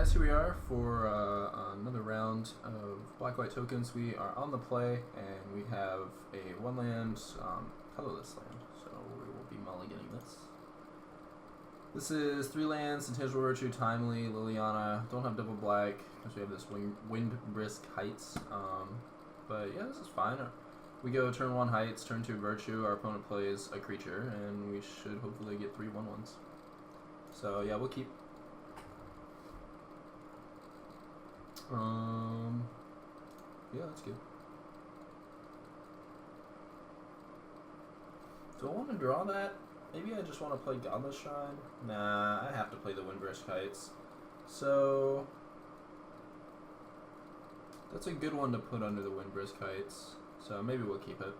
guys, here we are for another round of black-white tokens. We are on the play, and we have a one-land, colorless land, so we will be mulliganing this. This is 3 lands, Intangible Virtue, Timely, Liliana. Don't have double black, because we have this Wind Brisk Heights. But yeah, this is fine. We go turn 1 Heights, turn 2 Virtue, our opponent plays a creature, and we should hopefully get 3 1/1s. So yeah, we'll keep. Yeah, that's good. Do I want to draw that? Maybe I just want to play Godless Shrine? Nah, I have to play the Windbrisk Heights. So that's a good one to put under the Windbrisk Heights. So maybe we'll keep it.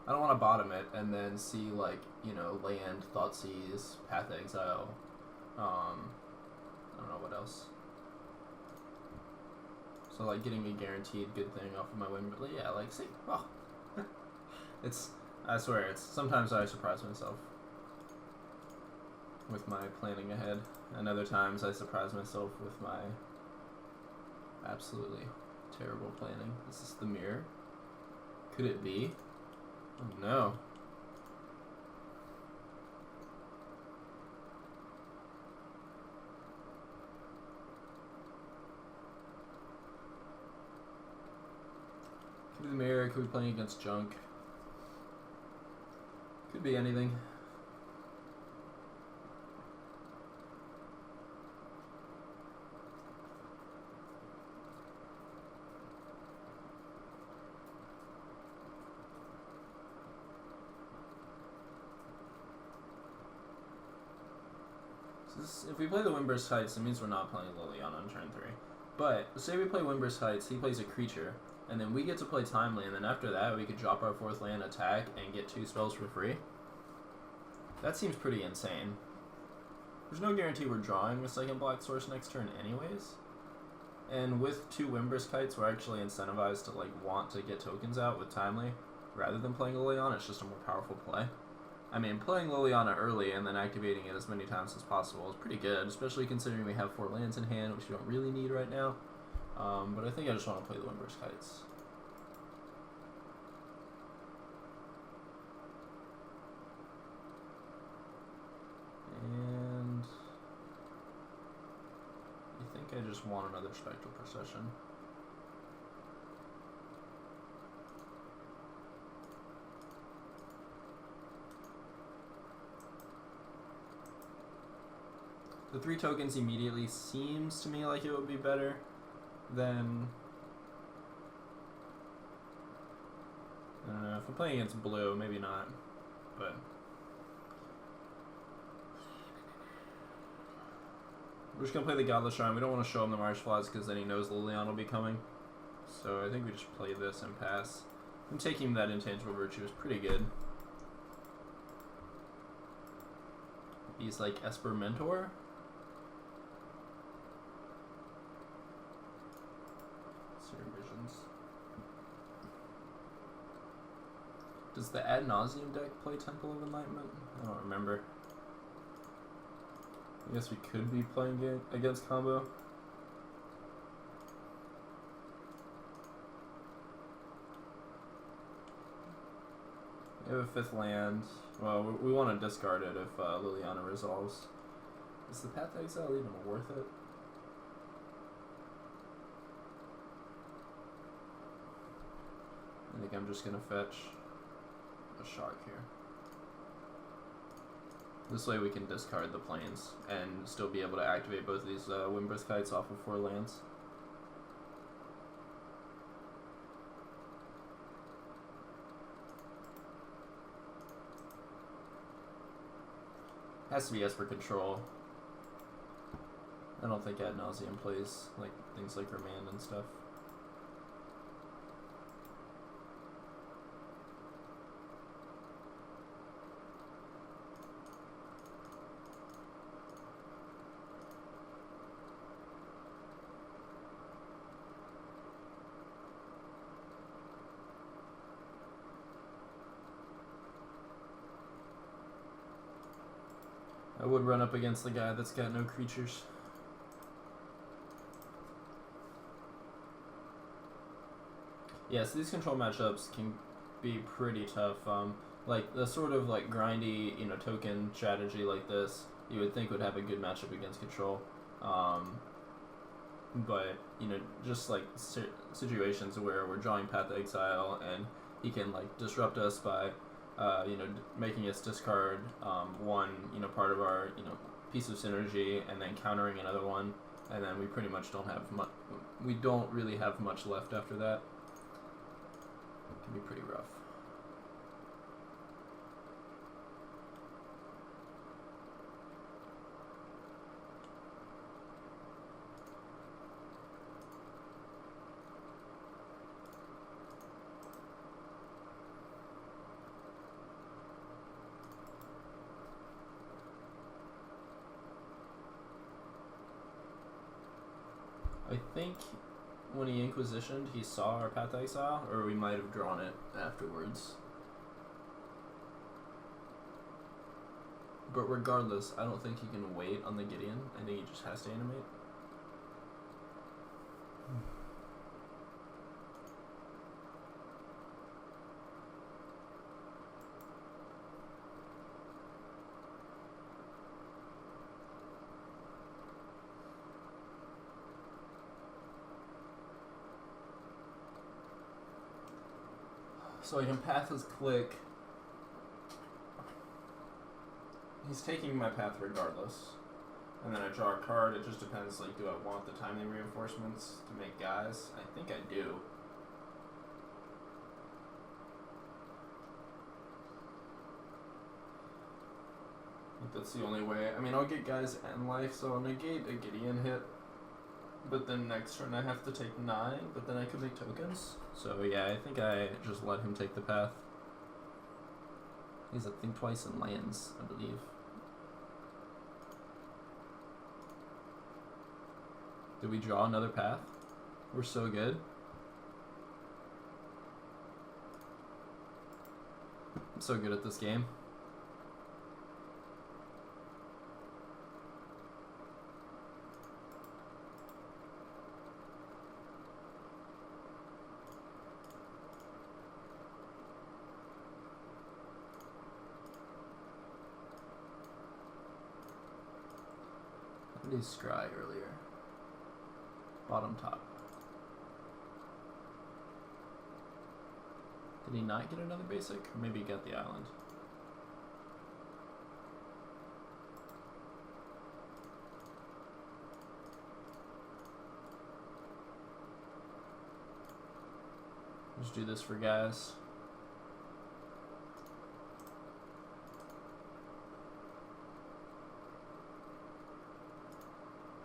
I don't want to bottom it and then see, like, you know, land, Thoughtseize, Path Exile. I don't know what else. So, like, getting a guaranteed good thing off of my win, but yeah, like, see, oh, I swear, sometimes I surprise myself with my planning ahead, and other times I surprise myself with my absolutely terrible planning. Is this the mirror? Could it be? Oh no. Could be the mirror, could be playing against junk. Could be anything. If we play the Windbrisk Heights, it means we're not playing Liliana on turn 3. But, say we play Windbrisk Heights, he plays a creature, and then we get to play Timely, and then after that we could drop our 4th land, attack, and get 2 spells for free. That seems pretty insane. There's no guarantee we're drawing a second black source next turn anyways. And with 2 Windbrisk Heights, we're actually incentivized to, like, want to get tokens out with Timely, rather than playing Liliana. It's just a more powerful play. I mean, playing Liliana early and then activating it as many times as possible is pretty good, especially considering we have 4 lands in hand, which we don't really need right now. But I think I just want to play the Windbrisk Heights. And I think I just want another Spectral Procession. The 3 tokens immediately seems to me like it would be better than, I don't know, if I'm playing against blue, maybe not, but we're just going to play the Godless Shrine. We don't want to show him the Marsh Flies because then he knows Liliana will be coming. So I think we just play this and pass. And taking that Intangible Virtue is pretty good. He's like Esper Mentor. Visions. Does the Ad Nauseam deck play Temple of Enlightenment? I don't remember. I guess we could be playing against combo. We have a 5th land. Well, we want to discard it if Liliana resolves. Is the Path Exile even worth it? I think I'm just going to fetch a Shark here. This way we can discard the planes and still be able to activate both of these Windbrisk Heights off of 4 lands. Has to be Esper Control. I don't think Ad Nauseam plays like things like Remand and stuff. I would run up against the guy that's got no creatures. Yeah, so these control matchups can be pretty tough. Like the sort of like grindy, token strategy like this, you would think would have a good matchup against control. But just like situations where we're drawing Path to Exile and he can like disrupt us by, making us discard one, part of our, piece of synergy and then countering another one, and then we pretty much don't have much. We don't really have much left after that. It can be pretty rough. I think when he Inquisitioned, he saw our Path to Exile, or we might have drawn it afterwards. But regardless, I don't think he can wait on the Gideon. I think he just has to animate. So I can path his click. He's taking my path regardless. And then I draw a card. It just depends, like, do I want the timely reinforcements to make guys? I think I do. I think that's the only way. I mean, I'll get guys and life, so I'll negate a Gideon hit. But then next turn I have to take 9, but then I could make tokens. So yeah, I think I just let him take the path. He's a think twice and lands, I believe. Did we draw another path? We're so good. I'm so good at this game. I did Scry earlier. Bottom top. Did he not get another basic? Or maybe he got the island. Just do this for guys.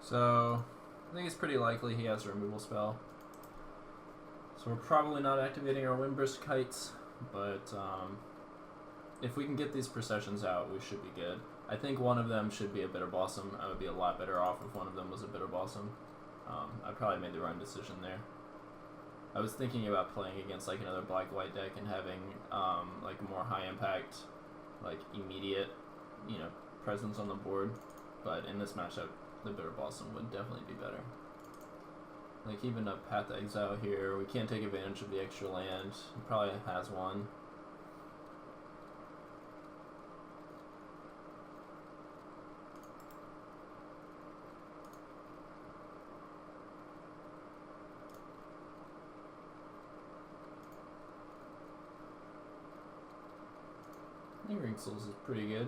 So, I think it's pretty likely he has a removal spell. So we're probably not activating our Windburst Kites, but if we can get these processions out, we should be good. I think one of them should be a Bitter Blossom. I would be a lot better off if one of them was a Bitter Blossom. I probably made the wrong decision there. I was thinking about playing against like another black-white deck and having like more high impact, like immediate, presence on the board. But in this matchup, the Bitter Blossom would definitely be better. Like even a Path to Exile here, we can't take advantage of the extra land. He probably has one. I think Ring Souls is pretty good.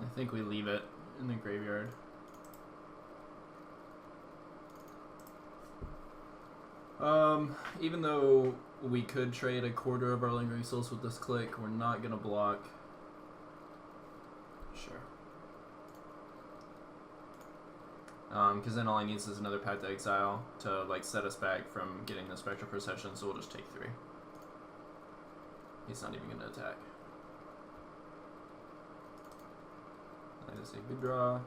I think we leave it in the graveyard. Even though we could trade a quarter of our Lingering Souls with this click, we're not gonna block. Sure. because then all he needs is another Path to Exile to like set us back from getting the Spectral Procession, so we'll just take 3. He's not even going to attack. That is a good draw.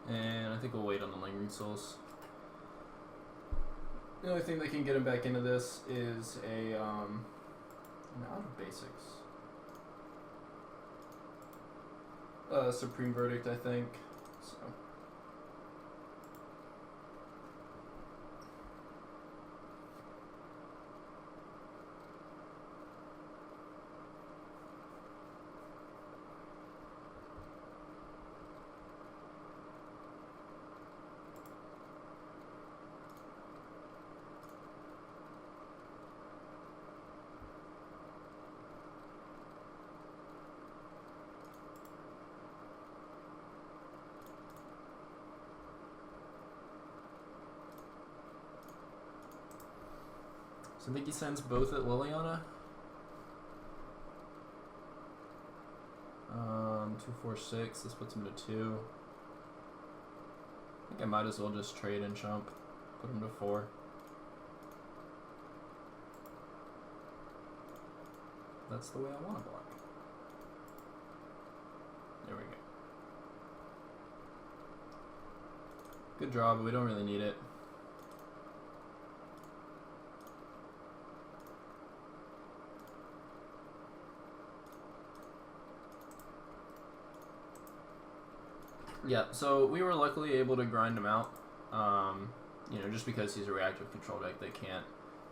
And I think we'll wait on the Lingering Souls. The only thing that can get him back into this is an out of basics. Supreme Verdict, I think. So. So I think he sends both at Liliana. 2, 4, 6. This puts him to 2. I think I might as well just trade and jump. Put him to 4. That's the way I want to block. There we go. Good draw, but we don't really need it. Yeah, so we were luckily able to grind him out, you know, just because he's a reactive control deck that can't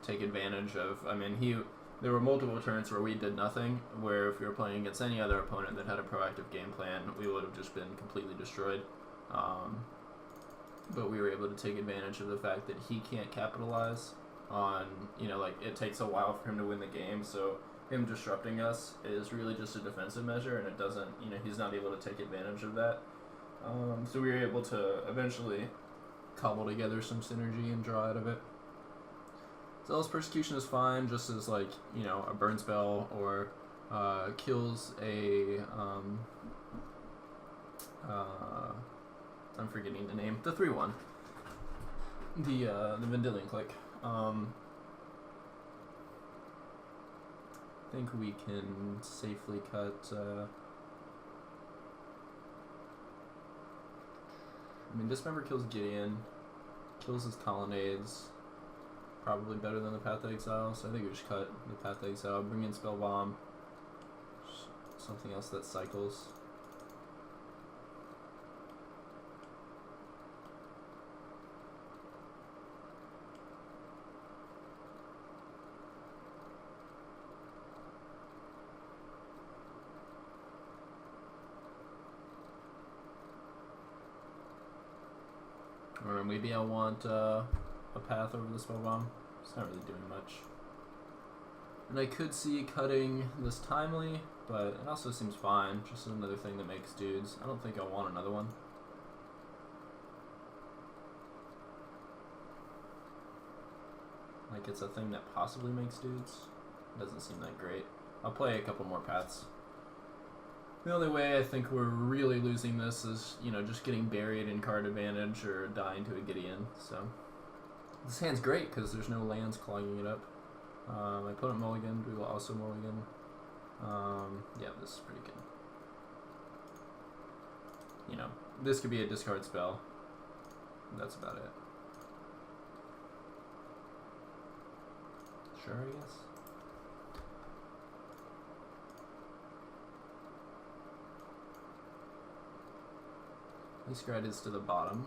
take advantage of, I mean, there were multiple turns where we did nothing, where if we were playing against any other opponent that had a proactive game plan, we would have just been completely destroyed. But we were able to take advantage of the fact that he can't capitalize on, you know, like, it takes a while for him to win the game, so him disrupting us is really just a defensive measure, and it doesn't, you know, he's not able to take advantage of that. So we were able to eventually cobble together some synergy and draw out of it. Zealous Persecution is fine, just as, like, you know, a burn spell or kills a I'm forgetting the name, the 3/1, the Vendilion Click. I think we can safely cut. I mean, Dismember kills Gideon, kills his Colonnades, probably better than the Path to Exile, so I think we just cut the Path to Exile, bring in Spell Bomb, something else that cycles. Or maybe I want a path over the Spell Bomb. It's not really doing much. And I could see cutting this Timely, but it also seems fine. Just another thing that makes dudes. I don't think I want another one. Like, it's a thing that possibly makes dudes. Doesn't seem that great. I'll play a couple more paths. The only way I think we're really losing this is, you know, just getting buried in card advantage or dying to a Gideon. So this hand's great because there's no lands clogging it up. My opponent mulliganed. We will also mulligan. Yeah, this is pretty good. You know, this could be a discard spell. That's about it. Sure, I guess. He scratches to the bottom.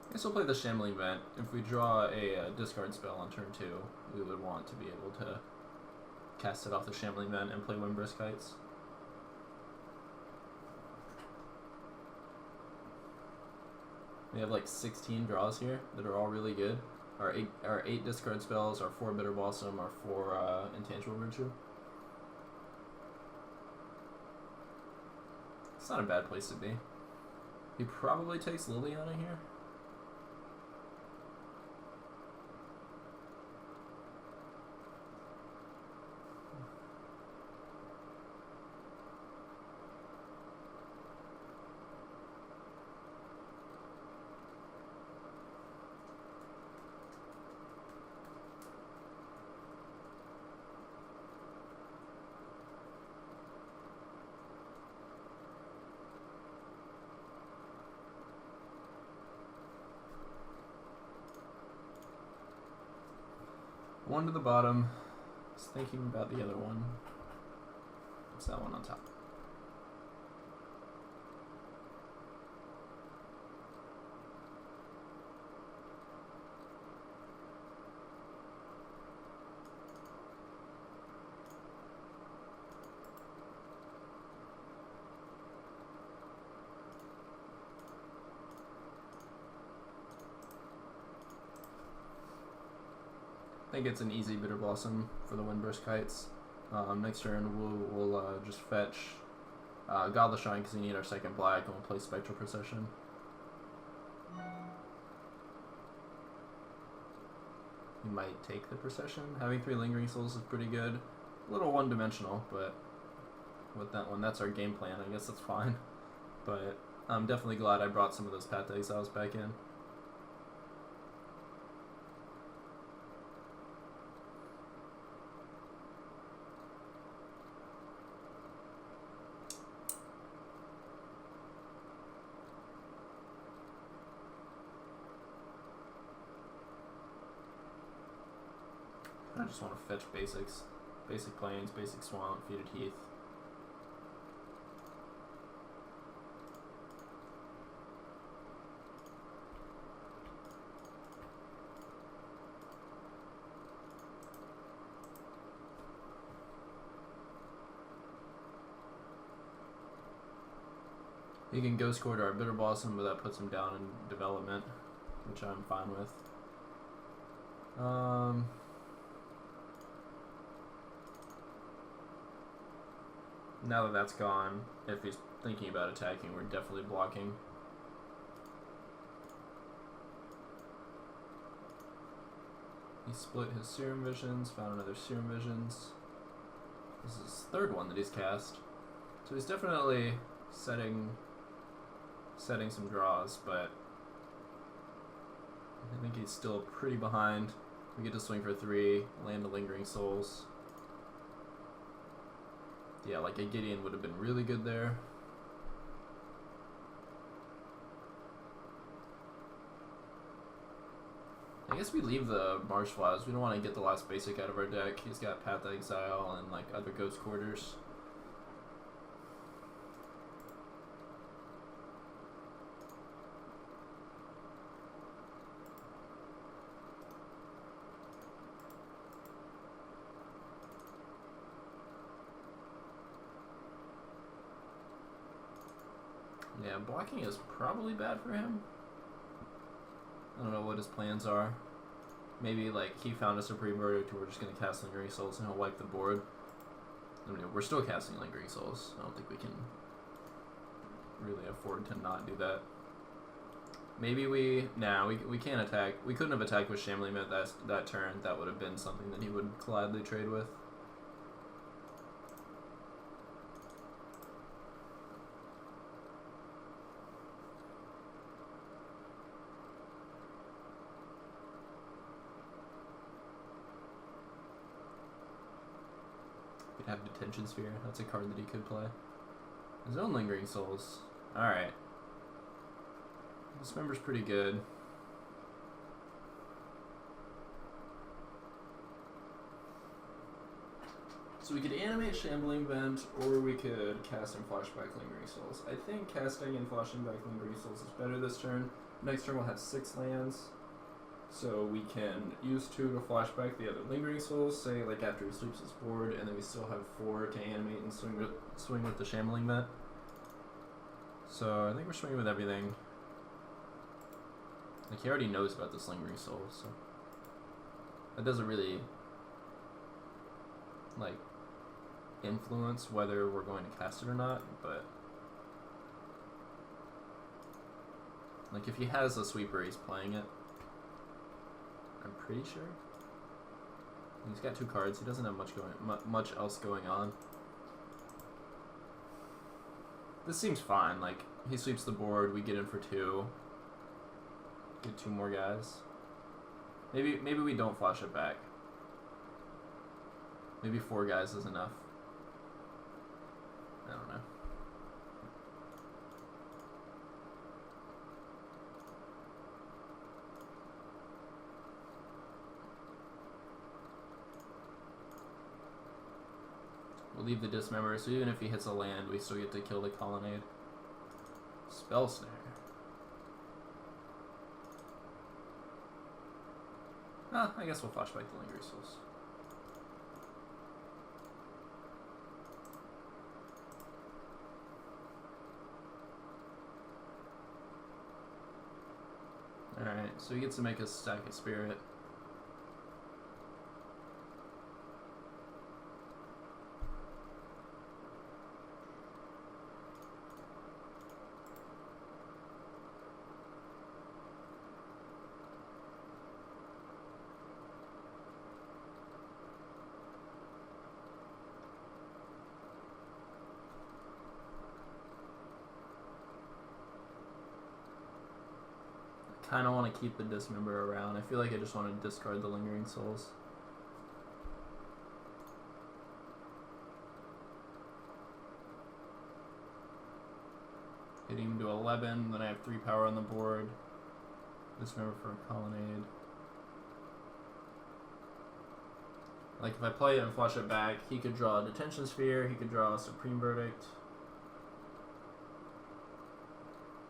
I guess we'll play the Shambling Vent. If we draw a discard spell on turn 2, we would want to be able to cast it off the Shambling Vent and play Windbrisk Heights. We have like 16 draws here that are all really good. Our 8 discard spells, our 4 Bitter Blossom, our 4 Intangible Virtue. It's not a bad place to be. He probably takes Liliana here. One to the bottom. Just thinking about the other one. What's that one on top? I think it's an easy Bitter Blossom for the Windbrisk Heights. Next turn we'll just fetch Godless Shrine because we need our second black, and we'll play Spectral Procession. We might take the Procession. Having 3 Lingering Souls is pretty good. A little one-dimensional, but with that one, that's our game plan. I guess that's fine. But I'm definitely glad I brought some of those Path to Exiles back in. I just want to fetch basics. Basic Plains, Basic Swamp, Feuded Heath. He can Ghost Quarter our Bitter Blossom, but that puts him down in development, which I'm fine with. Now that that's gone, if he's thinking about attacking, we're definitely blocking. He split his Serum Visions, found another Serum Visions. This is his 3rd one that he's cast. So he's definitely setting some draws, but I think he's still pretty behind. We get to swing for 3, land a Lingering Souls. Yeah, like a Gideon would have been really good there. I guess we leave the Marsh Flowers. We don't want to get the last basic out of our deck. He's got Path to Exile and like other Ghost Quarters. Yeah, blocking is probably bad for him. I don't know what his plans are. Maybe like he found a Supreme Verdict, we're just gonna cast Lingering Souls and he'll wipe the board. I mean, we're still casting Lingering Souls. I don't think we can really afford to not do that. Maybe we can't attack. We couldn't have attacked with Shambling Vent that turn. That would have been something that he would gladly trade with. Have Detention Sphere. That's a card that he could play. His own Lingering Souls. Alright. This member's pretty good. So we could animate Shambling Vent, or we could cast and flashback Lingering Souls. I think casting and flashing back Lingering Souls is better this turn. Next turn we'll have 6 lands, so we can use 2 to flashback the other Lingering Souls, say like after he sweeps his board, and then we still have 4 to animate and swing with the Shambling Vent. So I think we're swinging with everything. Like he already knows about this Lingering Soul, so that doesn't really like influence whether we're going to cast it or not, but like if he has a sweeper, he's playing it. I'm pretty sure. He's got 2 cards. He doesn't have much else going on. This seems fine. Like he sweeps the board, we get in for 2. Get 2 more guys. Maybe we don't flash it back. Maybe 4 guys is enough. I don't know. We'll leave the Dismember, so even if he hits a land, we still get to kill the Colonnade. Spell Snare. I guess we'll flashback the Lingering Souls. Alright, so he gets to make a stack of Spirit. Kind of want to keep the Dismember around. I feel like I just want to discard the Lingering Souls. Hitting him to 11, then I have 3 power on the board. Dismember for a Colonnade. Like if I play it and flush it back, he could draw a Detention Sphere, he could draw a Supreme Verdict.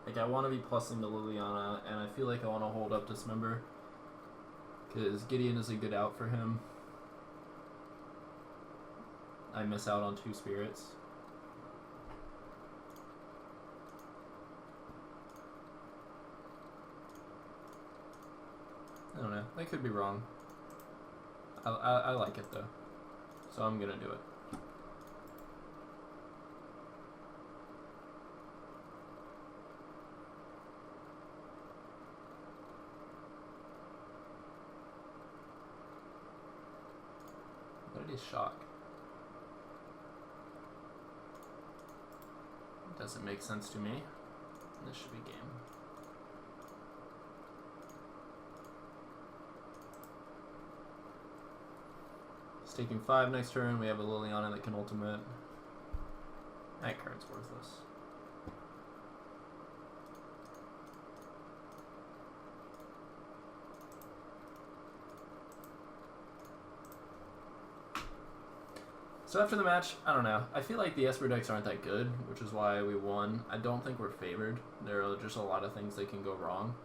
Like, I want to be plussing to Liliana, and I feel like I want to hold up Dismember, because Gideon is a good out for him. I miss out on 2 spirits. I don't know. I could be wrong. I like it, though. So I'm going to do it. What did he shock? Doesn't make sense to me. This should be game. He's taking 5 next turn. We have a Liliana that can ultimate. That card's worthless. So after the match, I don't know. I feel like the Esper decks aren't that good, which is why we won. I don't think we're favored. There are just a lot of things that can go wrong.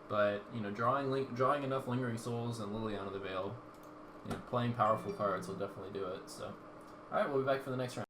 But, you know, drawing enough Lingering Souls and Liliana the Veil, you know, playing powerful cards will definitely do it. So, alright, we'll be back for the next round.